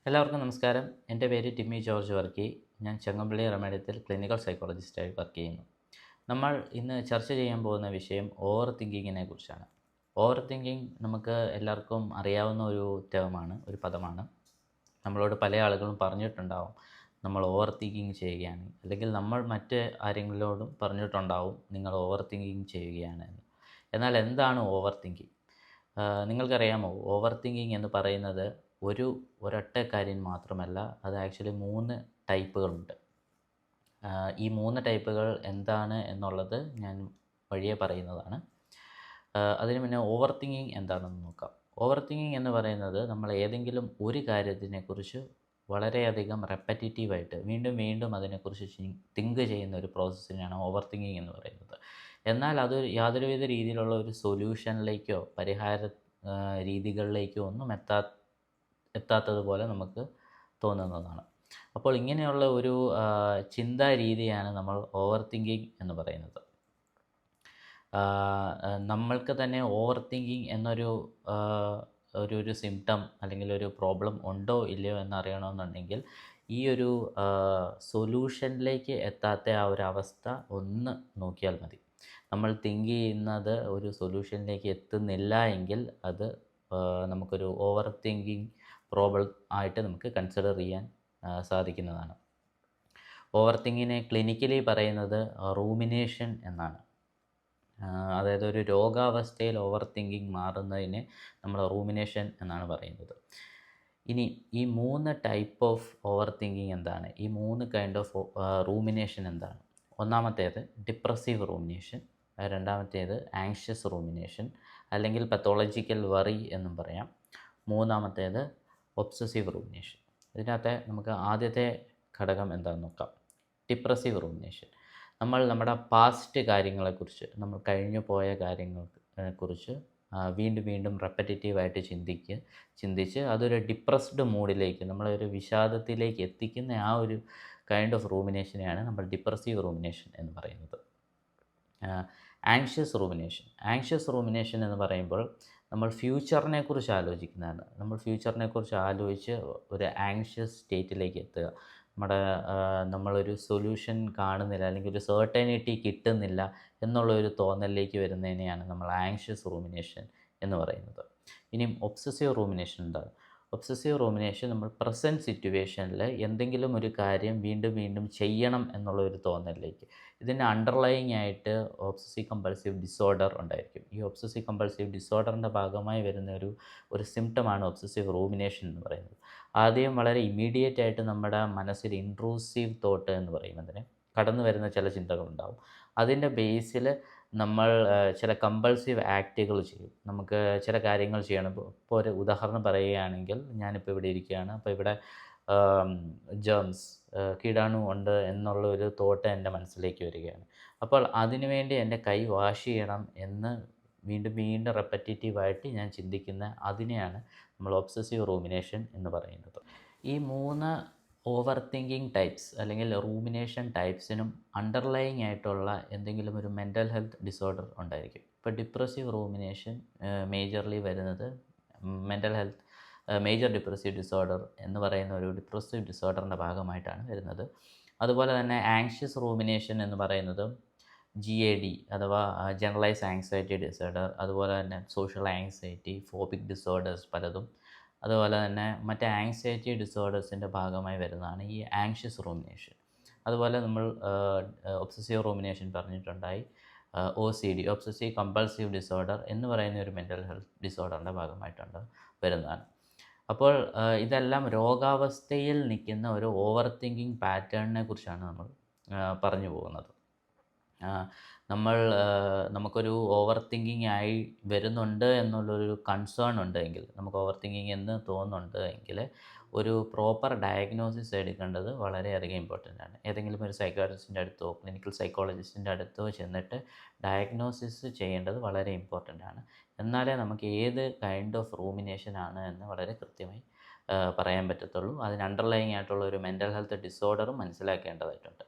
എല്ലാവർക്കും നമസ്കാരം. എൻ്റെ പേര് ടിമ്മി ജോർജ് വർക്കി. ഞാൻ ചങ്ങമ്പള്ളി റമേഡിയത്തിൽ ക്ലിനിക്കൽ സൈക്കോളജിസ്റ്റായി വർക്ക് ചെയ്യുന്നു. നമ്മൾ ഇന്ന് ചർച്ച ചെയ്യാൻ പോകുന്ന വിഷയം ഓവർ തിങ്കിങ്ങിനെ കുറിച്ചാണ്. ഓവർ തിങ്കിങ് നമുക്ക് എല്ലാവർക്കും അറിയാവുന്ന ഒരു ടേമാണ്, ഒരു പദമാണ്. നമ്മളോട് പല ആളുകളും പറഞ്ഞിട്ടുണ്ടാവും നമ്മൾ ഓവർ തിങ്കിങ് ചെയ്യുകയാണ്, അല്ലെങ്കിൽ നമ്മൾ മറ്റ് ആരെങ്കിലോടും പറഞ്ഞിട്ടുണ്ടാവും നിങ്ങൾ ഓവർ തിങ്കിങ് ചെയ്യുകയാണ് എന്ന്. എന്നാൽ എന്താണ് ഓവർ തിങ്കിങ്? നിങ്ങൾക്കറിയാമോ, ഓവർ തിങ്കിങ് എന്ന് പറയുന്നത് ഒരൊറ്റ കാര്യം മാത്രമല്ല, അത് ആക്ച്വലി 3 ടൈപ്പുകളുണ്ട്. ഈ 3 ടൈപ്പുകൾ എന്താണ് എന്നുള്ളത് ഞാൻ വഴിയെ പറയുന്നതാണ്. അതിന് മുന്നേ ഓവർ തിങ്കിങ് എന്താണെന്ന് നോക്കാം. ഓവർ തിങ്കിങ് എന്ന് പറയുന്നത് നമ്മൾ ഏതെങ്കിലും ഒരു കാര്യത്തിനെക്കുറിച്ച് വളരെയധികം റെപ്പറ്റേറ്റീവായിട്ട് വീണ്ടും വീണ്ടും അതിനെക്കുറിച്ച് തിങ്ക് ചെയ്യുന്ന ഒരു പ്രോസസ്സിനെയാണ് ഓവർ തിങ്കിങ് എന്ന് പറയുന്നത്. എന്നാൽ അത് യാതൊരുവിധ രീതിയിലുള്ള ഒരു സൊല്യൂഷനിലേക്കോ രീതികളിലേക്കോ ഒന്നും എത്താത്തതുപോലെ നമുക്ക് തോന്നുന്നതാണ്. അപ്പോൾ ഇങ്ങനെയുള്ള ഒരു ചിന്താ രീതിയാണ് നമ്മൾ ഓവർ തിങ്കിങ് എന്ന് പറയുന്നത്. നമ്മൾക്ക് തന്നെ ഓവർ തിങ്കിങ് എന്നൊരു ഒരു സിംറ്റം അല്ലെങ്കിൽ ഒരു പ്രോബ്ലം ഉണ്ടോ ഇല്ലയോ എന്നറിയണമെന്നുണ്ടെങ്കിൽ ഈ ഒരു സൊല്യൂഷനിലേക്ക് എത്താത്ത ആ ഒരു അവസ്ഥ ഒന്ന് നോക്കിയാൽ മതി. നമ്മൾ തിങ്ക് ചെയ്യുന്നത് ഒരു സൊല്യൂഷനിലേക്ക് എത്തുന്നില്ല എങ്കിൽ അത് നമുക്കൊരു ഓവർ തിങ്കിങ് പ്രോബ്ലം ആയിട്ട് നമുക്ക് കൺസിഡർ ചെയ്യാൻ സാധിക്കുന്നതാണ്. ഓവർ തിങ്കിങ്ങിനെ ക്ലിനിക്കലി പറയുന്നത് റൂമിനേഷൻ എന്നാണ്. അതായത് ഒരു രോഗാവസ്ഥയിൽ ഓവർ തിങ്കിങ് മാറുന്നതിനെ നമ്മൾ റൂമിനേഷൻ എന്നാണ് പറയുന്നത്. ഇനി ഈ 3 ടൈപ്പ് ഓഫ് ഓവർ തിങ്കിങ് എന്താണ്? ഈ 3 കൈൻഡ് ഓഫ് റൂമിനേഷൻ എന്താണ്? ഒന്നാമത്തേത് ഡിപ്രസീവ് റൂമിനേഷൻ, രണ്ടാമത്തേത് ആങ്ഷ്യസ് റൂമിനേഷൻ അല്ലെങ്കിൽ പത്തോളജിക്കൽ വറി എന്നും പറയാം. മൂന്നാമത്തേത് ഒബ്സസീവ് റൂമിനേഷൻ. ഇതിനകത്തെ നമുക്ക് ആദ്യത്തെ ഘടകം എന്താണെന്ന് നോക്കാം. Depressive rumination. നമ്മൾ നമ്മുടെ പാസ്റ്റ് കാര്യങ്ങളെക്കുറിച്ച്, നമ്മൾ കഴിഞ്ഞു പോയ കാര്യങ്ങളെക്കുറിച്ച് വീണ്ടും വീണ്ടും റെപ്പറ്റേറ്റീവായിട്ട് ചിന്തിച്ച് അതൊരു ഡിപ്രസ്ഡ് മൂഡിലേക്ക്, നമ്മളൊരു വിഷാദത്തിലേക്ക് എത്തിക്കുന്ന ആ ഒരു കൈൻഡ് ഓഫ് റൂമിനേഷനെയാണ് നമ്മൾ ഡിപ്രസീവ് റൂമിനേഷൻ എന്ന് പറയുന്നത്. ആങ്ഷ്യസ് റൂമിനേഷൻ എന്ന് പറയുമ്പോൾ നമ്മൾ ഫ്യൂച്ചറിനെക്കുറിച്ച് ആലോചിക്കുന്നതാണ്. നമ്മൾ ഫ്യൂച്ചറിനെക്കുറിച്ച് ആലോചിച്ച് ഒരു ആങ്ഷ്യസ് സ്റ്റേറ്റിലേക്ക് എത്തുക. നമ്മളൊരു സൊല്യൂഷൻ കാണുന്നില്ല, അല്ലെങ്കിൽ ഒരു സെർട്ടനിറ്റി കിട്ടുന്നില്ല എന്നുള്ളൊരു തോന്നലിലേക്ക് വരുന്നതിനെയാണ് നമ്മൾ ആങ്ഷ്യസ് റൂമിനേഷൻ എന്ന് പറയുന്നത്. ഇനിയും ഒബ്സസീവ് റൂമിനേഷൻ എന്താണ്? ഒബ്സസീവ് റൂമിനേഷൻ നമ്മൾ പ്രസൻറ്റ് സിറ്റുവേഷനിൽ എന്തെങ്കിലും ഒരു കാര്യം വീണ്ടും വീണ്ടും ചെയ്യണം എന്നുള്ള ഒരു തോന്നലിലേക്ക്. ഇതിന് അണ്ടർലൈങ് ആയിട്ട് ഒബ്സസീവ് കമ്പൾസീവ് ഡിസോർഡർ ഉണ്ടായിരിക്കും. ഈ ഒബ്സസീവ് കമ്പൾസീവ് ഡിസോർഡറിൻ്റെ ഭാഗമായി വരുന്ന ഒരു സിംറ്റമാണ് ഒബ്സസീവ് റൂമിനേഷൻ എന്ന് പറയുന്നത്. ആദ്യം വളരെ ഇമ്മീഡിയറ്റ് ആയിട്ട് നമ്മുടെ മനസ്സിൽ ഇൻട്രൂസീവ് തോട്ട് എന്ന് പറയും അതിന്, കടന്നു വരുന്ന ചില ചിന്തകളുണ്ടാവും. അതിൻ്റെ ബേസിൽ നമ്മൾ ചില കമ്പൾസീവ് ആക്റ്റുകൾ ചെയ്യും. നമുക്ക് ചില കാര്യങ്ങൾ ചെയ്യണം. ഇപ്പോൾ ഒരു ഉദാഹരണം പറയുകയാണെങ്കിൽ, ഞാനിപ്പോൾ ഇവിടെ ഇരിക്കുകയാണ്. അപ്പോൾ ഇവിടെ ജേംസ്, കീടാണു ഉണ്ട് എന്നുള്ള ഒരു തോട്ട് എൻ്റെ മനസ്സിലേക്ക് വരികയാണ്. അപ്പോൾ അതിനു വേണ്ടി എൻ്റെ കൈ വാഷ് ചെയ്യണം എന്ന് വീണ്ടും വീണ്ടും റെപ്പറ്റേറ്റീവായിട്ട് ഞാൻ ചിന്തിക്കുന്ന അതിനെയാണ് നമ്മൾ ഒബ്സസീവ് റൂമിനേഷൻ എന്ന് പറയുന്നത്. ഈ 3 ഓവർ തിങ്കിങ് ടൈപ്സ് അല്ലെങ്കിൽ റൂമിനേഷൻ ടൈപ്സിനും അണ്ടർലൈങ് ആയിട്ടുള്ള എന്തെങ്കിലും ഒരു മെൻ്റൽ ഹെൽത്ത് ഡിസോർഡർ ഉണ്ടായിരിക്കും. ഇപ്പോൾ ഡിപ്രസീവ് റൂമിനേഷൻ മേജർലി വരുന്നത് മേജർ ഡിപ്രസീവ് ഡിസോർഡർ എന്ന് പറയുന്ന ഒരു ഡിപ്രസീവ് ഡിസോർഡറിൻ്റെ ഭാഗമായിട്ടാണ് വരുന്നത്. അതുപോലെ തന്നെ ആങ്ഷ്യസ് റൂമിനേഷൻ എന്ന് പറയുന്നത് GAD അഥവാ ജനറലൈസ് ആങ്സൈറ്റി ഡിസോർഡർ, അതുപോലെ തന്നെ സോഷ്യൽ ആങ്സൈറ്റി, ഫോബിക് ഡിസോർഡേഴ്സ് പലതും, അതുപോലെ തന്നെ മറ്റ് ആങ്സൈറ്റി ഡിസോർഡേഴ്സിൻ്റെ ഭാഗമായി വരുന്നതാണ് ഈ ആങ്ഷ്യസ് റൂമിനേഷൻ. അതുപോലെ നമ്മൾ ഒബ്സസീവ് റൂമിനേഷൻ പറഞ്ഞിട്ടുണ്ടായി. OCD, ഒബ്സസീവ് കമ്പൾസീവ് ഡിസോർഡർ എന്ന് പറയുന്ന ഒരു മെൻ്റൽ ഹെൽത്ത് ഡിസോർഡറിൻ്റെ ഭാഗമായിട്ടുണ്ട് വരുന്നതാണ്. അപ്പോൾ ഇതെല്ലാം രോഗാവസ്ഥയിൽ നിൽക്കുന്ന ഒരു ഓവർ തിങ്കിങ് പാറ്റേണിനെ കുറിച്ചാണ് നമ്മൾ പറഞ്ഞു പോകുന്നത്. നമുക്കൊരു ഓവർ തിങ്കിങ് ആയി വരുന്നുണ്ട് എന്നുള്ളൊരു കൺസേൺ ഉണ്ടെങ്കിൽ, നമുക്ക് ഓവർ തിങ്കിങ് എന്ന് തോന്നുന്നുണ്ട് എങ്കിൽ ഒരു പ്രോപ്പർ ഡയഗ്നോസിസ് എടുക്കേണ്ടത് വളരെയധികം ഇമ്പോർട്ടൻ്റ് ആണ്. ഏതെങ്കിലും ഒരു സൈക്കാട്രിസ്റ്റിൻ്റെ അടുത്തോ ക്ലിനിക്കൽ സൈക്കോളജിസ്റ്റിൻ്റെ അടുത്തോ ചെന്നിട്ട് ഡയഗ്നോസിസ് ചെയ്യേണ്ടത് വളരെ ഇമ്പോർട്ടൻ്റ് ആണ്. എന്നാലേ നമുക്ക് ഏത് കൈൻഡ് ഓഫ് റൂമിനേഷൻ ആണ് എന്ന് വളരെ കൃത്യമായി പറയാൻ പറ്റത്തുള്ളൂ. അതിന് അണ്ടർലൈങ് ആയിട്ടുള്ള ഒരു മെൻ്റൽ ഹെൽത്ത് ഡിസോർഡറും മനസ്സിലാക്കേണ്ടതായിട്ടുണ്ട്.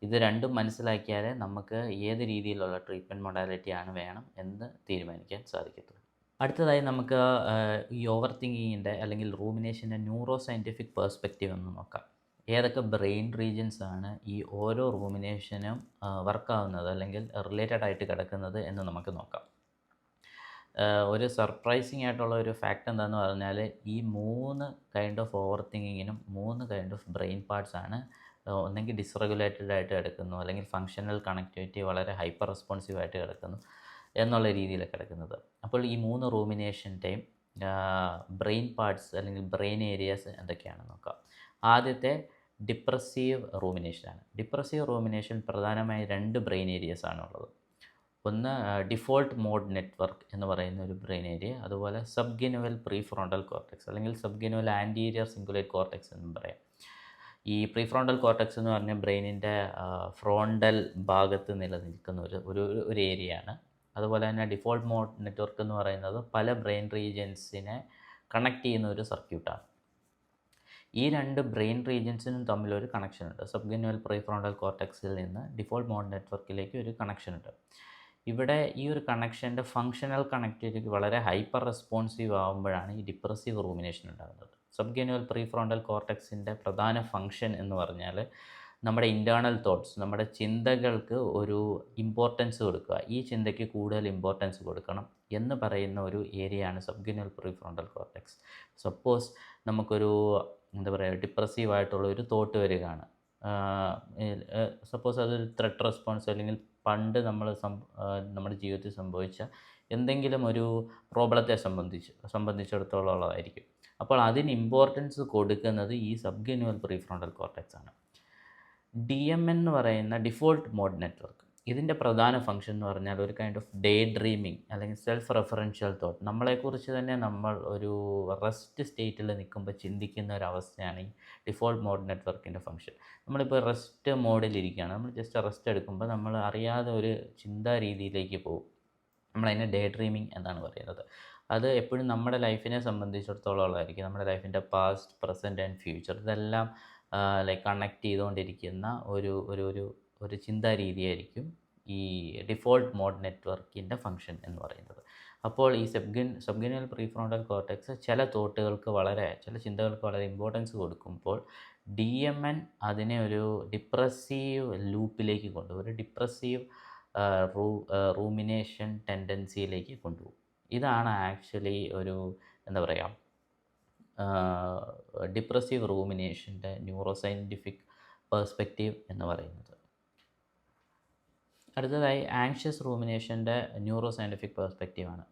ഇത് രണ്ടും മനസ്സിലാക്കിയാലേ നമുക്ക് ഏത് രീതിയിലുള്ള ട്രീറ്റ്മെൻറ്റ് മൊഡാലിറ്റിയാണ് വേണം എന്ന് തീരുമാനിക്കാൻ സാധിക്കത്തുള്ളൂ. അടുത്തതായി നമുക്ക് ഈ ഓവർ തിങ്കിങ്ങിൻ്റെ അല്ലെങ്കിൽ റൂമിനേഷൻ്റെ ന്യൂറോ സയൻറ്റിഫിക് പേഴ്സ്പെക്റ്റീവ് എന്ന് നോക്കാം. ഏതൊക്കെ ബ്രെയിൻ റീജിയൻസ് ആണ് ഈ ഓരോ റൂമിനേഷനും വർക്കാവുന്നത് അല്ലെങ്കിൽ റിലേറ്റഡ് ആയിട്ട് കിടക്കുന്നത് എന്ന് നമുക്ക് നോക്കാം. ഒരു സർപ്രൈസിങ് ആയിട്ടുള്ള ഒരു ഫാക്റ്റ് എന്താണെന്ന് പറഞ്ഞാൽ ഈ 3 കൈൻഡ് ഓഫ് ഓവർ തിങ്കിങ്ങിനും 3 കൈൻഡ് ഓഫ് ബ്രെയിൻ പാർട്സ് ആണ് ഒന്നെങ്കിൽ ഡിസ്റെഗുലേറ്റഡ് ആയിട്ട് കിടക്കുന്നു, അല്ലെങ്കിൽ ഫങ്ഷണൽ കണക്ടിവിറ്റി വളരെ ഹൈപ്പർ റെസ്പോൺസീവ് ആയിട്ട് കിടക്കുന്നു എന്നുള്ള രീതിയിൽ കിടക്കുന്നത്. അപ്പോൾ ഈ 3 റൂമിനേഷൻ്റെയും ബ്രെയിൻ പാർട്സ് അല്ലെങ്കിൽ ബ്രെയിൻ ഏരിയാസ് എന്തൊക്കെയാണെന്ന് നോക്കാം. ആദ്യത്തെ ഡിപ്രസീവ് റൂമിനേഷനാണ്. ഡിപ്രസീവ് റൂമിനേഷൻ പ്രധാനമായി 2 ബ്രെയിൻ ഏരിയാസ് ആണുള്ളത്. ഒന്ന് ഡിഫോൾട്ട് മോഡ് നെറ്റ്വർക്ക് എന്ന് പറയുന്ന ഒരു ബ്രെയിൻ ഏരിയ, അതുപോലെ സബ്ഗിനുവൽ പ്രീഫ്രോണ്ടൽ കോർട്ടെക്സ് അല്ലെങ്കിൽ സബ്ഗിനുവൽ ആൻറ്റീരിയർ സിംഗുലേറ്റ് കോർട്ടെക്സ് എന്ന് പറയാം. ഈ പ്രീഫ്രോണ്ടൽ കോർട്ടെക്സ് എന്ന് പറഞ്ഞാൽ ബ്രെയിനിൻ്റെ ഫ്രോണ്ടൽ ഭാഗത്ത് നിലനിൽക്കുന്ന ഒരു ഏരിയയാണ്. അതുപോലെ തന്നെ ഡിഫോൾട്ട് മോഡ് നെറ്റ്വർക്ക് എന്ന് പറയുന്നത് പല ബ്രെയിൻ റീജിയൻസിനെ കണക്ട് ചെയ്യുന്ന ഒരു സർക്യൂട്ടാണ്. ഈ 2 ബ്രെയിൻ റീജിയൻസിനും തമ്മിലൊരു കണക്ഷനുണ്ട്. സബ്ഗിനുവൽ പ്രീഫ്രോണ്ടൽ കോർട്ടെക്സിൽ നിന്ന് ഡിഫോൾട്ട് മോഡ് നെറ്റ്വർക്കിലേക്ക് ഒരു കണക്ഷനുണ്ട്. ഇവിടെ ഈ ഒരു കണക്ഷൻ്റെ ഫങ്ഷണൽ കണക്ടിവിറ്റി വളരെ ഹൈപ്പർ റെസ്പോൺസീവ് ആകുമ്പോഴാണ് ഈ ഡിപ്രസീവ് റൂമിനേഷൻ ഉണ്ടാകുന്നത്. സബ്ഗിനുവൽ പ്രീഫ്രോണ്ടൽ കോർട്ടെക്സിൻ്റെ പ്രധാന ഫങ്ഷൻ എന്ന് പറഞ്ഞാൽ നമ്മുടെ ഇൻറ്റേർണൽ തോട്ട്സ്, നമ്മുടെ ചിന്തകൾക്ക് ഒരു ഇമ്പോർട്ടൻസ് കൊടുക്കുക, ഈ ചിന്തയ്ക്ക് കൂടുതൽ ഇമ്പോർട്ടൻസ് കൊടുക്കണം എന്ന് പറയുന്ന ഒരു ഏരിയയാണ് സബ്ഗിനുവൽ പ്രീഫ്രോണ്ടൽ കോർട്ടെക്സ്. സപ്പോസ് നമുക്കൊരു ഡിപ്രസീവായിട്ടുള്ള ഒരു തോട്ട് വരികയാണ്. സപ്പോസ് അതൊരു ത്രെട്ട് റെസ്പോൺസ് അല്ലെങ്കിൽ പണ്ട് നമ്മുടെ ജീവിതത്തിൽ സംഭവിച്ച എന്തെങ്കിലും ഒരു പ്രോബ്ലത്തെ സംബന്ധിച്ചിടത്തോളം ഉള്ളതായിരിക്കും. അപ്പോൾ അതിന് ഇമ്പോർട്ടൻസ് കൊടുക്കുന്നത് ഈ സബ്ഗിനുവൽ പ്രീഫ്രോണ്ടൽ കോർട്ടെക്സ് ആണ്. DMN എന്ന് പറയുന്ന ഡിഫോൾട്ട് മോഡ് നെറ്റ്വർക്ക്, ഇതിൻ്റെ പ്രധാന ഫംഗ്ഷൻ എന്ന് പറഞ്ഞാൽ ഒരു കൈൻഡ് ഓഫ് ഡേ ഡ്രീമിങ് അല്ലെങ്കിൽ സെൽഫ് റെഫറൻഷ്യൽ തോട്ട്, നമ്മളെക്കുറിച്ച് തന്നെ നമ്മൾ ഒരു റെസ്റ്റ് സ്റ്റേറ്റിൽ നിൽക്കുമ്പോൾ ചിന്തിക്കുന്ന ഒരു അവസ്ഥയാണ് ഈ ഡിഫോൾട്ട് മോഡ് നെറ്റ്വർക്കിൻ്റെ ഫംഗ്ഷൻ. നമ്മളിപ്പോൾ റെസ്റ്റ് മോഡിലിരിക്കുകയാണ്, നമ്മൾ ജസ്റ്റ് റെസ്റ്റ് എടുക്കുമ്പോൾ നമ്മൾ അറിയാതെ ഒരു ചിന്താ രീതിയിലേക്ക് പോകും. നമ്മളതിനെ ഡേ ഡ്രീമിങ് എന്നാണ് പറയുന്നത്. അത് എപ്പോഴും നമ്മുടെ ലൈഫിനെ സംബന്ധിച്ചിടത്തോളം ഉള്ളതായിരിക്കും. നമ്മുടെ ലൈഫിൻ്റെ പാസ്റ്റ്, പ്രസൻറ്റ് ആൻഡ് ഫ്യൂച്ചർ ഇതെല്ലാം കണക്ട് ചെയ്തുകൊണ്ടിരിക്കുന്ന ഒരു ചിന്താ രീതിയായിരിക്കും ഈ ഡിഫോൾട്ട് മോഡ് നെറ്റ്വർക്കിൻ്റെ ഫംഗ്ഷൻ എന്ന് പറയുന്നത്. അപ്പോൾ ഈ സബ്ഗിനുവൽ പ്രീഫ്രോണ്ടൽ കോർട്ടെക്സ് ചില ചിന്തകൾക്ക് വളരെ ഇമ്പോർട്ടൻസ് കൊടുക്കുമ്പോൾ DMN അതിനെ ഒരു ഡിപ്രസീവ് ലൂപ്പിലേക്ക് കൊണ്ടുപോകും, ഒരു ഡിപ്രസീവ് റൂമിനേഷൻ ടെൻഡൻസിയിലേക്ക് കൊണ്ടുപോകും. ഇതാണ് ആക്ച്വലി ഒരു ഡിപ്രസീവ് റൂമിനേഷൻ്റെ ന്യൂറോ സയൻറ്റിഫിക് പേഴ്സ്പെക്റ്റീവ് എന്ന് പറയുന്നത്. അടുത്തതായി ആങ്ഷ്യസ് റൂമിനേഷൻ്റെ ന്യൂറോ സയൻറ്റിഫിക് പേഴ്സ്പെക്റ്റീവാണ്.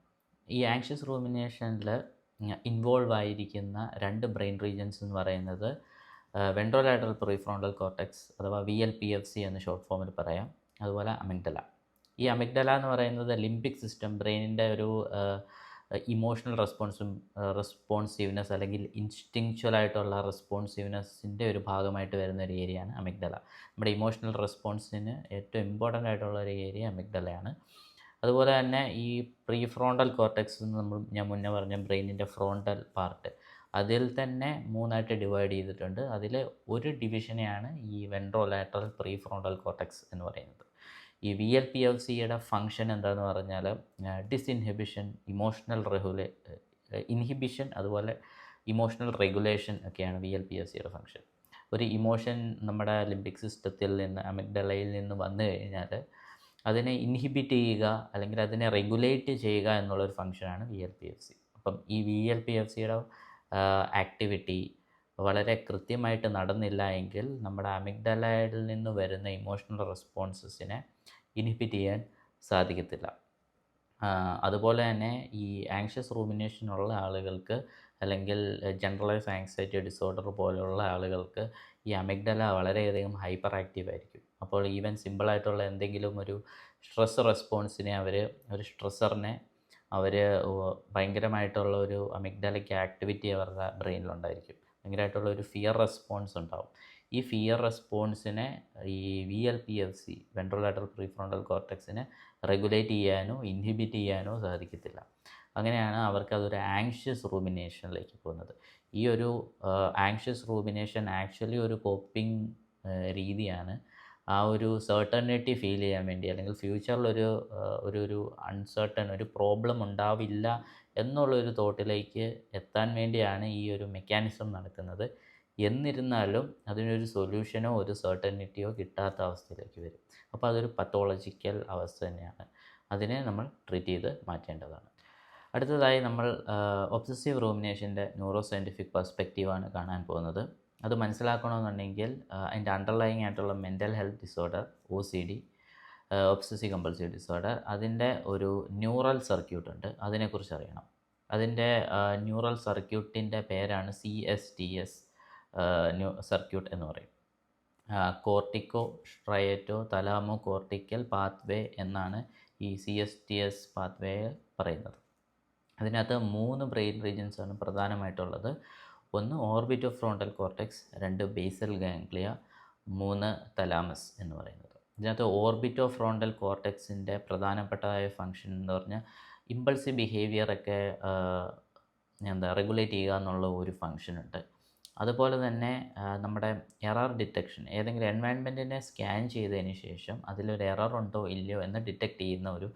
ഈ ആങ്ഷ്യസ് റൂമിനേഷനിൽ ഇൻവോൾവ് ആയിരിക്കുന്ന 2 ബ്രെയിൻ റീജിയൻസ് എന്ന് പറയുന്നത് വെൻട്രോലാറ്ററൽ പ്രീഫ്രോണ്ടൽ കോർട്ടെക്സ് അഥവാ VLPFC എന്ന് ഷോർട്ട് ഫോമിൽ പറയാം, അതുപോലെ അമിഗ്ഡല. ഈ അമിഗ്ഡല എന്ന് പറയുന്നത് ലിംബിക് സിസ്റ്റം, ബ്രെയിനിൻ്റെ ഒരു ഇമോഷണൽ റെസ്പോൺസീവ്നെസ് അല്ലെങ്കിൽ ഇൻസ്റ്റിങ്ച്വലായിട്ടുള്ള റെസ്പോൺസീവ്നെസ്സിൻ്റെ ഒരു ഭാഗമായിട്ട് വരുന്ന ഒരു ഏരിയയാണ് അമിഗ്ഡല. നമ്മുടെ ഇമോഷണൽ റെസ്പോൺസിന് ഏറ്റവും ഇമ്പോർട്ടൻ്റ് ആയിട്ടുള്ള ഒരു ഏരിയ അമിഗ്ഡലയാണ്. അതുപോലെ തന്നെ ഈ പ്രീഫ്രോണ്ടൽ കോർട്ടെക്സ് ഞാൻ മുന്നേ പറഞ്ഞ ബ്രെയിനിൻ്റെ ഫ്രോണ്ടൽ പാർട്ട്, അതിൽ തന്നെ 3ആയിട്ട് ഡിവൈഡ് ചെയ്തിട്ടുണ്ട്. അതിൽ ഒരു ഡിവിഷനെയാണ് ഈ വെൻട്രോലാറ്ററൽ പ്രീഫ്രോണ്ടൽ കോർട്ടെക്സ് എന്ന് പറയുന്നത്. ഈ VLPFCയുടെ ഫങ്ഷൻ എന്താണെന്ന് പറഞ്ഞാൽ ഡിസ്ഇൻഹിബിഷൻ, ഇൻഹിബിഷൻ, അതുപോലെ ഇമോഷണൽ റെഗുലേഷൻ ഒക്കെയാണ് VLPFCയുടെ ഫങ്ഷൻ. ഒരു ഇമോഷൻ നമ്മുടെ ലിംബിക് സിസ്റ്റത്തിൽ നിന്ന്, അമിഗ്ഡലയിൽ നിന്ന് വന്നു കഴിഞ്ഞാൽ അതിനെ ഇൻഹിബിറ്റ് ചെയ്യുക അല്ലെങ്കിൽ അതിനെ റെഗുലേറ്റ് ചെയ്യുക എന്നുള്ളൊരു ഫങ്ഷനാണ് VLPFC. അപ്പം ഈ VLPFCയുടെ ആക്ടിവിറ്റി വളരെ കൃത്യമായിട്ട് നടന്നില്ല എങ്കിൽ നമ്മുടെ അമിഗ്ഡലയിൽ നിന്ന് വരുന്ന ഇമോഷണൽ റെസ്പോൺസസിനെ ഇൻഹിബിറ്റ് ചെയ്യാൻ സാധിക്കത്തില്ല. അതുപോലെ തന്നെ ഈ ആങ്ഷ്യസ് റൂമിനേഷനുള്ള ആളുകൾക്ക് അല്ലെങ്കിൽ ജനറലൈസ് ആങ്സൈറ്റി ഡിസോർഡർ പോലെയുള്ള ആളുകൾക്ക് ഈ അമിഗ്ഡല വളരെയധികം ഹൈപ്പർ ആക്റ്റീവ് ആയിരിക്കും. അപ്പോൾ ഈവൻ സിമ്പിളായിട്ടുള്ള എന്തെങ്കിലും ഒരു സ്ട്രെസ് റെസ്പോൺസിനെ ഒരു സ്ട്രെസ്സറിനെ ഭയങ്കരമായിട്ടുള്ള ഒരു അമിഗ്ഡലയ്ക്ക് ആക്ടിവിറ്റി അവരുടെ ബ്രെയിനിലുണ്ടായിരിക്കും. ഭയങ്കരമായിട്ടുള്ള ഒരു ഫിയർ റെസ്പോൺസ് ഉണ്ടാവും. ഈ ഫിയർ റെസ്പോൺസിനെ ഈ VLPFC വെൻട്രോലാറ്ററൽ പ്രീഫ്രോണ്ടൽ കോർട്ടെക്സിനെ റെഗുലേറ്റ് ചെയ്യാനോ ഇൻഹിബിറ്റ് ചെയ്യാനോ സാധിക്കത്തില്ല. അങ്ങനെയാണ് അവർക്കതൊരു ആങ്ഷ്യസ് റൂമിനേഷനിലേക്ക് പോകുന്നത്. ഈ ഒരു ആങ്ഷ്യസ് റൂമിനേഷൻ ആക്ച്വലി ഒരു കോപ്പിംഗ് രീതിയാണ്. ആ ഒരു സെർട്ടനിറ്റി ഫീൽ ചെയ്യാൻ വേണ്ടി, അല്ലെങ്കിൽ ഫ്യൂച്ചറിലൊരു ഒരു അൺസർട്ടൺ ഒരു പ്രോബ്ലം ഉണ്ടാവില്ല എന്നുള്ളൊരു തോട്ടിലേക്ക് എത്താൻ വേണ്ടിയാണ് ഈ ഒരു മെക്കാനിസം നടക്കുന്നത്. എന്നിരുന്നാലും അതിനൊരു സൊല്യൂഷനോ ഒരു സെർട്ടനിറ്റിയോ കിട്ടാത്ത അവസ്ഥയിലേക്ക് വരും. അപ്പോൾ അതൊരു പത്തോളജിക്കൽ അവസ്ഥ തന്നെയാണ്. അതിനെ നമ്മൾ ട്രീറ്റ് ചെയ്ത് മാറ്റേണ്ടതാണ്. അടുത്തതായി നമ്മൾ ഒബ്സസീവ് റൂമിനേഷൻ്റെ ന്യൂറോ സയൻറ്റിഫിക് പെർസ്പെക്റ്റീവാണ് കാണാൻ പോകുന്നത്. അത് മനസ്സിലാക്കണമെന്നുണ്ടെങ്കിൽ അതിൻ്റെ അണ്ടർലൈങ് ആയിട്ടുള്ള mental health disorder OCD, obsessive compulsive disorder, അതിൻ്റെ ഒരു ന്യൂറൽ സർക്യൂട്ട് ഉണ്ട്, അതിനെക്കുറിച്ച് അറിയണം. അതിൻ്റെ ന്യൂറൽ സർക്യൂട്ടിൻ്റെ പേരാണ് CSTS സർക്യൂട്ട് എന്ന് പറയും. കോർട്ടിക്കോ സ്ട്രയേറ്റോ തലാമോ കോർട്ടിക്കൽ പാത്വേ എന്നാണ് ഈ CSTS പാത്വേ പറയുന്നത്. അതിനകത്ത് 3 ബ്രെയിൻ റീജിയൻസാണ് പ്രധാനമായിട്ടുള്ളത്. ഒന്ന് orbitofrontal cortex, 2 basal ganglia, 3 thalamus എന്ന് പറയുന്നത്. ഇതിനകത്ത് ഓർബിറ്റോ ഫ്രോണ്ടൽ കോർട്ടെക്സിൻ്റെ പ്രധാനപ്പെട്ടതായ ഫങ്ഷൻ എന്ന് പറഞ്ഞാൽ ഇമ്പൾസീവ് ബിഹേവിയറൊക്കെ റെഗുലേറ്റ് ചെയ്യുക എന്നുള്ള ഒരു ഫങ്ഷനുണ്ട്. അതുപോലെ തന്നെ നമ്മുടെ എറർ ഡിറ്റക്ഷൻ, ഏതെങ്കിലും എൻവയൺമെൻറ്റിനെ സ്കാൻ ചെയ്തതിന് ശേഷം അതിലൊരു എറർ ഉണ്ടോ ഇല്ലയോ എന്ന് ഡിറ്റക്റ്റ് ചെയ്യുന്ന ഒരു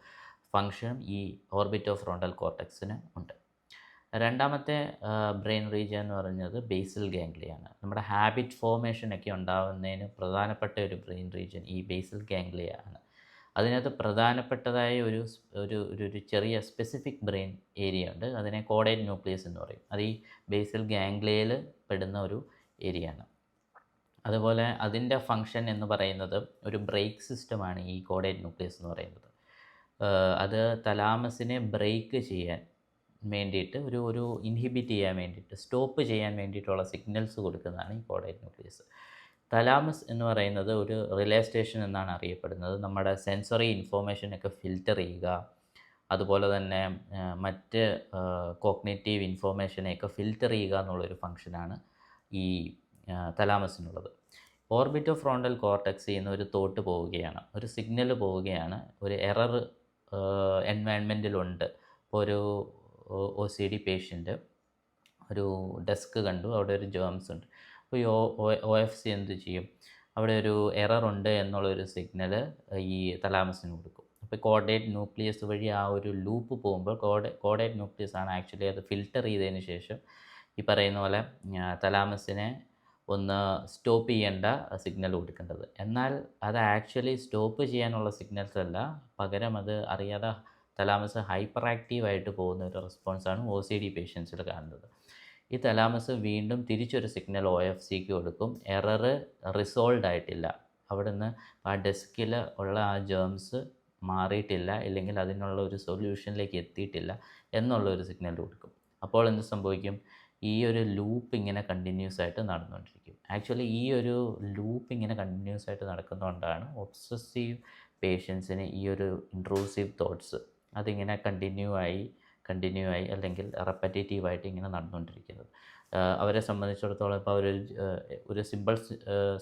ഫങ്ഷനും ഈ ഓർബിറ്റോ ഫ്രോണ്ടൽ കോർട്ടെക്സിന് ഉണ്ട്. രണ്ടാമത്തെ ബ്രെയിൻ റീജിയൻ എന്ന് പറയുന്നത് ബേസൽ ഗാംഗ്ലിയാണ്. നമ്മുടെ ഹാബിറ്റ് ഫോർമേഷനൊക്കെ ഉണ്ടാകുന്നതിന് പ്രധാനപ്പെട്ട ഒരു ബ്രെയിൻ റീജിയൻ ഈ ബേസൽ ഗാംഗ്ലിയ ആണ്. അതിനകത്ത് പ്രധാനപ്പെട്ടതായ ഒരു ചെറിയ സ്പെസിഫിക് ബ്രെയിൻ ഏരിയ ഉണ്ട്, അതിനെ കോഡേറ്റ് ന്യൂക്ലിയസ് എന്ന് പറയും. അത് ഈ ബേസൽ ഗാംഗ്ലിയയിൽ പെടുന്ന ഒരു ഏരിയ ആണ്. അതുപോലെ അതിൻ്റെ ഫങ്ഷൻ എന്ന് പറയുന്നത് ഒരു ബ്രേക്ക് സിസ്റ്റമാണ് ഈ കോഡേറ്റ് ന്യൂക്ലിയസ് എന്ന് പറയുന്നത്. അത് തലാമസിനെ ബ്രേക്ക് ചെയ്യാൻ വേണ്ടിയിട്ട് ഒരു ഇൻഹിബിറ്റ് ചെയ്യാൻ വേണ്ടിയിട്ട്, സ്റ്റോപ്പ് ചെയ്യാൻ വേണ്ടിയിട്ടുള്ള സിഗ്നൽസ് കൊടുക്കുന്നതാണ് ഈ കോഡേറ്റ് ന്യൂക്ലിയസ്. തലാമസ് എന്ന് പറയുന്നത് ഒരു റിലേ സ്റ്റേഷൻ എന്നാണ് അറിയപ്പെടുന്നത്. നമ്മുടെ സെൻസറി ഇൻഫോർമേഷനൊക്കെ ഫിൽറ്റർ ചെയ്യുക, അതുപോലെ തന്നെ മറ്റ് കോഗ്നിറ്റീവ് ഇൻഫോർമേഷനെയൊക്കെ ഫിൽറ്റർ ചെയ്യുക എന്നുള്ളൊരു ഫങ്ഷനാണ് ഈ തലാമസിനുള്ളത്. ഓർബിറ്റോ ഫ്രോണ്ടൽ കോർട്ടെക്സിൽ നിന്ന് ഒരു തോട്ട് പോവുകയാണ്, ഒരു സിഗ്നൽ പോവുകയാണ്, ഒരു എറർ എൻവയൺമെൻറ്റിലുണ്ട്. ഇപ്പോൾ ഒരു OCD പേഷ്യൻ്റ് ഒരു ഡെസ്ക് കണ്ടു, അവിടെ ഒരു ജേംസ് ഉണ്ട്. അപ്പോൾ ഈ OFC എന്ത് ചെയ്യും, അവിടെ ഒരു എറർ ഉണ്ട് എന്നുള്ളൊരു സിഗ്നൽ ഈ തലാമസിന് കൊടുക്കും. അപ്പോൾ കോഡേറ്റ് ന്യൂക്ലിയസ് വഴി ആ ഒരു ലൂപ്പ് പോകുമ്പോൾ കോഡേറ്റ് ന്യൂക്ലിയസ് ആണ് ആക്ച്വലി അത് ഫിൽറ്റർ ചെയ്തതിന് ശേഷം ഈ പറയുന്ന പോലെ തലാമസിനെ ഒന്ന് സ്റ്റോപ്പ് ചെയ്യേണ്ട സിഗ്നൽ കൊടുക്കേണ്ടത്. എന്നാൽ അത് ആക്ച്വലി സ്റ്റോപ്പ് ചെയ്യാനുള്ള സിഗ്നൽസ് അല്ല, പകരം അത് അറിയാതെ തലാമസ് ഹൈപ്പർ ആക്റ്റീവായിട്ട് പോകുന്ന ഒരു റെസ്പോൺസാണ് OCD പേഷ്യൻസിൽ കാണുന്നത്. ഈ തലാമസ് വീണ്ടും തിരിച്ചൊരു സിഗ്നൽ OFCക്ക് കൊടുക്കും, എറർ റിസോൾവ് ആയിട്ടില്ല, അവിടുന്ന് ആ ഡെസ്കിൽ ഉള്ള ആ ജേംസ് മാറിയിട്ടില്ല, ഇല്ലെങ്കിൽ അതിനുള്ള ഒരു സൊല്യൂഷനിലേക്ക് എത്തിയിട്ടില്ല എന്നുള്ളൊരു സിഗ്നൽ കൊടുക്കും. അപ്പോൾ എന്ത് സംഭവിക്കും, ഈ ഒരു ലൂപ്പ് ഇങ്ങനെ കണ്ടിന്യൂസ് ആയിട്ട് നടന്നുകൊണ്ടിരിക്കും. ആക്ച്വലി ഈ ഒരു ലൂപ്പ് ഇങ്ങനെ കണ്ടിന്യൂസ് ആയിട്ട് നടക്കുന്നതുകൊണ്ടാണ് ഒബ്സസീവ് പേഷ്യൻസിന് ഈ ഒരു ഇൻട്രൂസീവ് തോട്ട്സ് അതിങ്ങനെ കണ്ടിന്യൂ ആയി അല്ലെങ്കിൽ റെപ്പറ്റേറ്റീവായിട്ട് ഇങ്ങനെ നടന്നുകൊണ്ടിരിക്കുന്നത്. അവരെ സംബന്ധിച്ചിടത്തോളം ഇപ്പോൾ ഒരു സിമ്പിൾ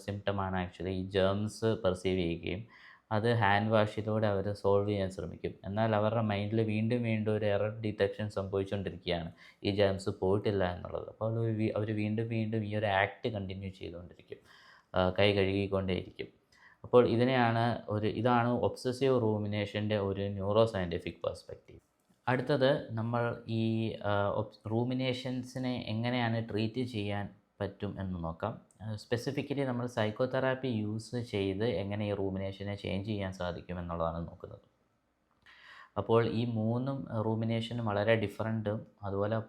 സിംറ്റമാണ് ആക്ച്വലി ഈ ജേംസ് പെർസീവ് ചെയ്യുകയും അത് ഹാൻഡ് വാഷിലൂടെ അവർ സോൾവ് ചെയ്യാൻ ശ്രമിക്കും. എന്നാൽ അവരുടെ മൈൻഡിൽ വീണ്ടും ഒരു എറർ ഡിറ്റക്ഷൻ സംഭവിച്ചുകൊണ്ടിരിക്കുകയാണ്, ഈ ജേംസ് പോയിട്ടില്ല എന്നുള്ളത്. അപ്പോൾ അവർ വീണ്ടും ഈ ഒരു ആക്ട് കണ്ടിന്യൂ ചെയ്തുകൊണ്ടിരിക്കും, കൈ കഴുകിക്കൊണ്ടേയിരിക്കും. അപ്പോൾ ഇതാണ് ഒബ്സസീവ് റൂമിനേഷൻ്റെ ഒരു ന്യൂറോ സയൻറ്റിഫിക് പെർസ്പെക്റ്റീവ്. അടുത്തത് നമ്മൾ ഈ റൂമിനേഷൻസിനെ എങ്ങനെയാണ് ട്രീറ്റ് ചെയ്യാൻ പറ്റും എന്ന് നോക്കാം. സ്പെസിഫിക്കലി നമ്മൾ സൈക്കോതെറാപ്പി യൂസ് ചെയ്ത് എങ്ങനെ ഈ റൂമിനേഷനെ ചേഞ്ച് ചെയ്യാൻ സാധിക്കും എന്നുള്ളതാണ് നോക്കുന്നത്. അപ്പോൾ ഈ 3 റൂമിനേഷനും വളരെ ഡിഫറൻറ്റും അതുപോലെ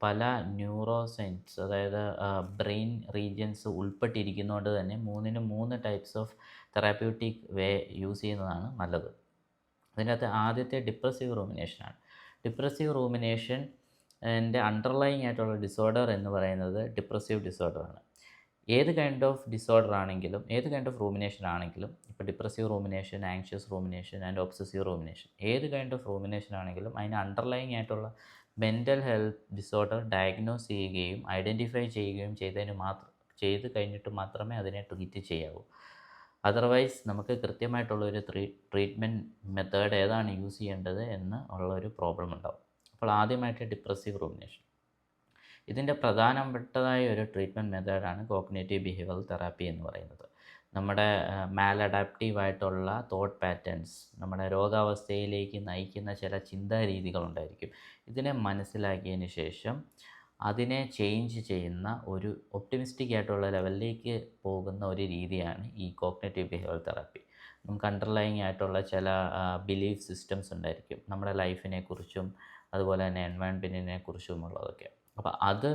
പല ന്യൂറോ സയൻസ്, അതായത് ബ്രെയിൻ റീജിയൻസ് ഉൾപ്പെട്ടിരിക്കുന്നതുകൊണ്ട് തന്നെ 3നും 3 types of therapeutic way use ചെയ്യുന്നതാണ് നല്ലത്. അതിനകത്ത് ആദ്യത്തെ ഡിപ്രസീവ് റൂമിനേഷനാണ്. ഡിപ്രസീവ് റൂമിനേഷൻ എൻ്റെ അണ്ടർലൈങ് ആയിട്ടുള്ള ഡിസോർഡർ എന്ന് പറയുന്നത് ഡിപ്രസീവ് ഡിസോർഡറാണ്. ഏത് കൈൻഡ് ഓഫ് ഡിസോർഡർ ആണെങ്കിലും, ഏത് കൈൻഡ് ഓഫ് റൂമിനേഷൻ ആണെങ്കിലും, ഇപ്പോൾ depressive rumination, anxious rumination and obsessive rumination, ഏത് കൈൻഡ് ഓഫ് റൂമിനേഷൻ ആണെങ്കിലും അതിന് അണ്ടർലൈങ് ആയിട്ടുള്ള മെൻ്റൽ ഹെൽത്ത് ഡിസോർഡർ ഡയഗ്നോസ് ചെയ്യുകയും ഐഡൻറ്റിഫൈ ചെയ്യുകയും ചെയ്ത് കഴിഞ്ഞിട്ട് മാത്രമേ അതിനെ ട്രീറ്റ് ചെയ്യാവൂ. അതർവൈസ് നമുക്ക് കൃത്യമായിട്ടുള്ളൊരു ട്രീറ്റ്മെൻറ്റ് മെത്തേഡ് ഏതാണ് യൂസ് ചെയ്യേണ്ടത് എന്ന് ഉള്ളൊരു പ്രോബ്ലം ഉണ്ടാവും. അപ്പോൾ ആദ്യമായിട്ട് ഡിപ്രസീവ് റൂമിനേഷൻ, ഇതിൻ്റെ പ്രധാനപ്പെട്ടതായ ഒരു ട്രീറ്റ്മെൻറ്റ് മെത്തേഡാണ് കോഗ്നിറ്റീവ് ബിഹേവിയറൽ തെറാപ്പി എന്ന് പറയുന്നത്. നമ്മുടെ മാലഡാപ്റ്റീവായിട്ടുള്ള തോട്ട് പാറ്റേൺസ്, നമ്മുടെ രോഗാവസ്ഥയിലേക്ക് നയിക്കുന്ന ചില ചിന്താ രീതികളുണ്ടായിരിക്കും. ഇതിനെ മനസ്സിലാക്കിയതിന് ശേഷം അതിനെ ചേഞ്ച് ചെയ്യുന്ന ഒരു ഒപ്റ്റിമിസ്റ്റിക് ആയിട്ടുള്ള ലെവലിലേക്ക് പോകുന്ന ഒരു രീതിയാണ് ഈ കോഗ്നിറ്റീവ് ബിഹേവിയർ തെറാപ്പി. നമുക്ക് അണ്ടർലൈങ് ആയിട്ടുള്ള ചില ബിലീഫ് സിസ്റ്റംസ് ഉണ്ടായിരിക്കും നമ്മുടെ ലൈഫിനെ കുറിച്ചും അതുപോലെ തന്നെ എൻവയൺമെൻറ്റിനെ കുറിച്ചുമുള്ളതൊക്കെ. അപ്പോൾ അത്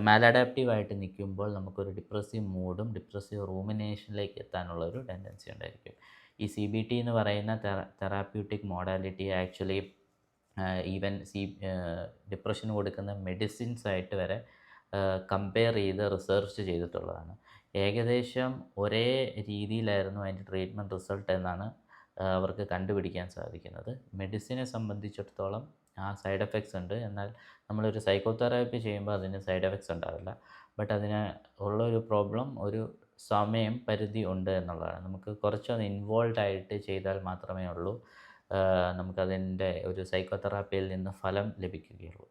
മാലഡാപ്റ്റീവായിട്ട് നിൽക്കുമ്പോൾ നമുക്കൊരു ഡിപ്രസീവ് മൂഡും ഡിപ്രസീവ് റൂമിനേഷനിലേക്ക് എത്താനുള്ള ഒരു ടെൻഡൻസി ഉണ്ടായിരിക്കും. ഈ CBT എന്ന് പറയുന്ന തെറാപ്യൂട്ടിക് മോഡാലിറ്റി ആക്ച്വലി ഈവൻ ഡിപ്രഷന് കൊടുക്കുന്ന മെഡിസിൻസ് ആയിട്ട് വരെ കമ്പയർ ചെയ്ത് റിസർച്ച് ചെയ്തിട്ടുള്ളതാണ്. ഏകദേശം ഒരേ രീതിയിലായിരുന്നു അതിൻ്റെ ട്രീറ്റ്മെൻറ്റ് റിസൾട്ട് എന്നാണ് അവർക്ക് കണ്ടുപിടിക്കാൻ സാധിക്കുന്നത്. മെഡിസിനെ സംബന്ധിച്ചിടത്തോളം സൈഡ് എഫക്ട്സ് ഉണ്ട്, എന്നാൽ നമ്മളൊരു സൈക്കോതെറാപ്പി ചെയ്യുമ്പോൾ അതിന് സൈഡ് എഫക്ട്സ് ഉണ്ടാവില്ല. ബട്ട് അതിന് ഉള്ളൊരു പ്രോബ്ലം ഒരു സമയം പരിധി ഉണ്ട് എന്നുള്ളതാണ്. നമുക്ക് കുറച്ചൊന്ന് ഇൻവോൾവ് ആയിട്ട് ചെയ്താൽ മാത്രമേ ഉള്ളൂ നമുക്കതിൻ്റെ ഒരു സൈക്കോതെറാപ്പിയിൽ നിന്ന് ഫലം ലഭിക്കുകയുള്ളൂ.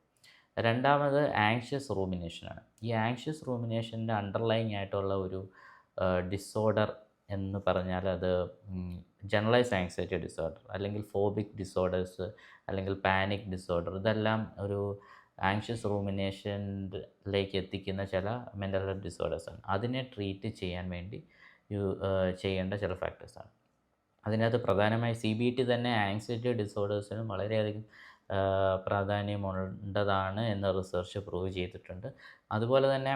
രണ്ടാമത് ആങ്ഷ്യസ് റൂമിനേഷനാണ്. ഈ ആങ്ഷ്യസ് റൂമിനേഷൻ്റെ അണ്ടർലൈങ് ആയിട്ടുള്ള ഒരു ഡിസോർഡർ എന്ന് പറഞ്ഞാൽ അത് ജനറലൈസ്ഡ് ആങ്സൈറ്റി ഡിസോർഡർ, അല്ലെങ്കിൽ ഫോബിക് ഡിസോർഡേഴ്സ്, അല്ലെങ്കിൽ പാനിക് ഡിസോർഡർ, ഇതെല്ലാം ഒരു ആങ്ഷ്യസ് റൂമിനേഷനിലേക്ക് എത്തിക്കുന്ന ചില മെൻ്റൽ ഹെൽത്ത് ഡിസോർഡേഴ്സാണ്. അതിനെ ട്രീറ്റ് ചെയ്യാൻ വേണ്ടി ചെയ്യേണ്ട ചില ഫാക്ടേഴ്സാണ്. അതിനകത്ത് പ്രധാനമായി CBT തന്നെ ആങ്സൈറ്റി ഡിസോർഡേഴ്സിനും വളരെയധികം പ്രാധാന്യമുള്ളതാണ് എന്ന് റിസർച്ച് പ്രൂവ് ചെയ്തിട്ടുണ്ട്. അതുപോലെ തന്നെ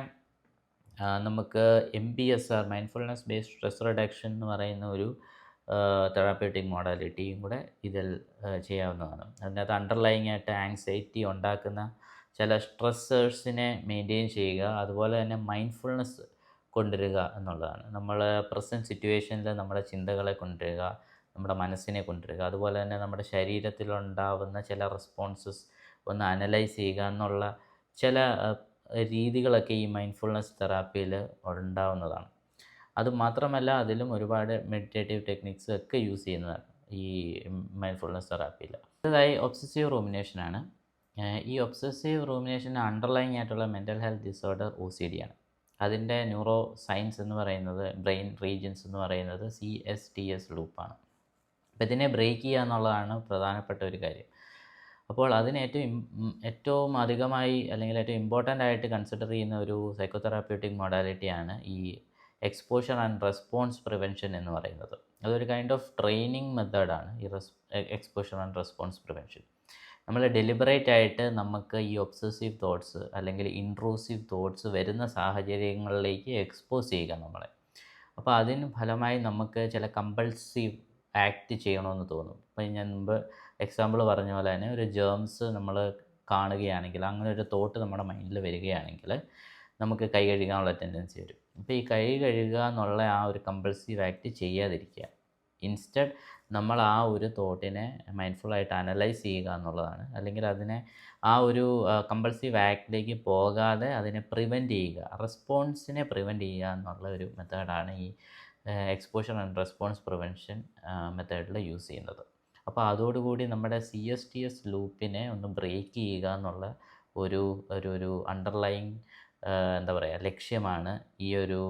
നമുക്ക് MBSR, mindfulness based stress reduction എന്ന് പറയുന്ന ഒരു തെറാപ്യൂട്ടിക് മോഡാലിറ്റിയും കൂടെ ഇതിൽ ചെയ്യാവുന്നതാണ്. അതിനകത്ത് അണ്ടർലൈങ് ആയിട്ട് ആങ്സൈറ്റി ഉണ്ടാക്കുന്ന ചില സ്ട്രെസ്സേഴ്സിനെ മെയിൻറ്റെയിൻ ചെയ്യുക, അതുപോലെ തന്നെ മൈൻഡ്ഫുൾനെസ് കൊണ്ടുവരിക എന്നുള്ളതാണ്. നമ്മൾ പ്രസൻറ്റ് സിറ്റുവേഷനിൽ നമ്മുടെ ചിന്തകളെ കൊണ്ടുവരിക, നമ്മുടെ മനസ്സിനെ കൊണ്ടുവരിക, അതുപോലെ തന്നെ നമ്മുടെ ശരീരത്തിലുണ്ടാവുന്ന ചില റെസ്പോൺസസ് ഒന്ന് അനലൈസ് ചെയ്യുക എന്നുള്ള ചില രീതികളൊക്കെ ഈ മൈൻഡ്ഫുൾനെസ് തെറാപ്പിയിൽ ഉണ്ടാവുന്നതാണ്. അതുമാത്രമല്ല അതിലും ഒരുപാട് മെഡിറ്റേറ്റീവ് ടെക്നിക്സ് ഒക്കെ യൂസ് ചെയ്യുന്നതാണ് ഈ മൈൻഡ്ഫുൾനെസ് തെറാപ്പിയിൽ. അടുത്തതായി ഒബ്സസീവ് റൂമിനേഷനാണ്. ഈ ഒബ്സസീവ് റൂമിനേഷന് അണ്ടർലൈങ് ആയിട്ടുള്ള മെൻ്റൽ ഹെൽത്ത് ഡിസോർഡർ OCD ആണ്. അതിൻ്റെ ന്യൂറോ സയൻസ് എന്ന് പറയുന്നത്, ബ്രെയിൻ റീജിയൻസ് എന്ന് പറയുന്നത് CSTS ലൂപ്പാണ്. അപ്പോൾ ഇതിനെ ബ്രേക്ക് ചെയ്യുക എന്നുള്ളതാണ് പ്രധാനപ്പെട്ട ഒരു കാര്യം. അപ്പോൾ അതിന് ഏറ്റവും അധികമായി അല്ലെങ്കിൽ ഏറ്റവും ഇമ്പോർട്ടൻ്റ് ആയിട്ട് കൺസിഡർ ചെയ്യുന്ന ഒരു സൈക്കോതെറാപ്യൂട്ടിക് മൊഡാലിറ്റിയാണ് ഈ എക്സ്പോഷർ ആൻഡ് റെസ്പോൺസ് പ്രിവെൻഷൻ എന്ന് പറയുന്നത്. അതൊരു കൈൻഡ് ഓഫ് ട്രെയിനിങ് മെത്തേഡാണ് ഈ എക്സ്പോഷർ ആൻഡ് റെസ്പോൺസ് പ്രിവെൻഷൻ. നമ്മൾ ഡെലിബറേറ്റ് ആയിട്ട് നമുക്ക് ഈ ഒബ്സസീവ് തോട്ട്സ് അല്ലെങ്കിൽ ഇൻട്രൂസീവ് തോട്ട്സ് വരുന്ന സാഹചര്യങ്ങളിലേക്ക് എക്സ്പോസ് ചെയ്യുക നമ്മളെ. അപ്പോൾ അതിന് ഫലമായി നമുക്ക് ചില കമ്പൾസീവ് ആക്ട് ചെയ്യണമെന്ന് തോന്നും. അപ്പോൾ ഞാൻ മുമ്പ് എക്സാമ്പിൾ പറഞ്ഞ പോലെ തന്നെ ഒരു ജേംസ് നമ്മൾ കാണുകയാണെങ്കിൽ, അങ്ങനെ ഒരു തോട്ട് നമ്മുടെ മൈൻഡിൽ വരികയാണെങ്കിൽ നമുക്ക് കൈ കഴുകാനുള്ള ടെൻഡൻസി വരും. അപ്പോൾ ഈ കൈ കഴുകുക എന്നുള്ള ആ ഒരു കമ്പൾസീവ് ആക്ട് ചെയ്യാതിരിക്കുക. ഇൻസ്റ്റഡ് നമ്മൾ ആ ഒരു തോട്ടിനെ മൈൻഡ്ഫുള്ളായിട്ട് അനലൈസ് ചെയ്യുക എന്നുള്ളതാണ്. അല്ലെങ്കിൽ അതിനെ ആ ഒരു കമ്പൾസീവ് ആക്ടിലേക്ക് പോകാതെ അതിനെ പ്രിവെൻറ്റ് ചെയ്യുക, റെസ്പോൺസിനെ പ്രിവെൻറ്റ് ചെയ്യുക എന്നുള്ള ഒരു മെത്തേഡാണ് ഈ എക്സ്പോഷർ ആൻഡ് റെസ്പോൺസ് പ്രിവെൻഷൻ മെത്തേഡിൽ യൂസ് ചെയ്യുന്നത്. അപ്പോൾ അതോടുകൂടി നമ്മുടെ CSTS ലൂപ്പിനെ ഒന്ന് ബ്രേക്ക് ചെയ്യുക എന്നുള്ള ഒരു അണ്ടർലൈങ് എന്താ പറയുക ലക്ഷ്യമാണ് ഈ ഒരു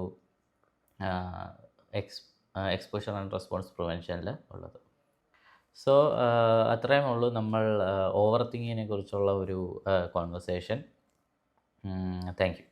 എക്സ്പോഷർ ആൻഡ് റെസ്പോൺസ് പ്രിവെൻഷനിൽ ഉള്ളത്. സോ അത്രയും ഉള്ളൂ നമ്മൾ ഓവർ തിങ്കിങ്ങിനെ കുറിച്ചുള്ള ഒരു കോൺവെർസേഷൻ. Thank you.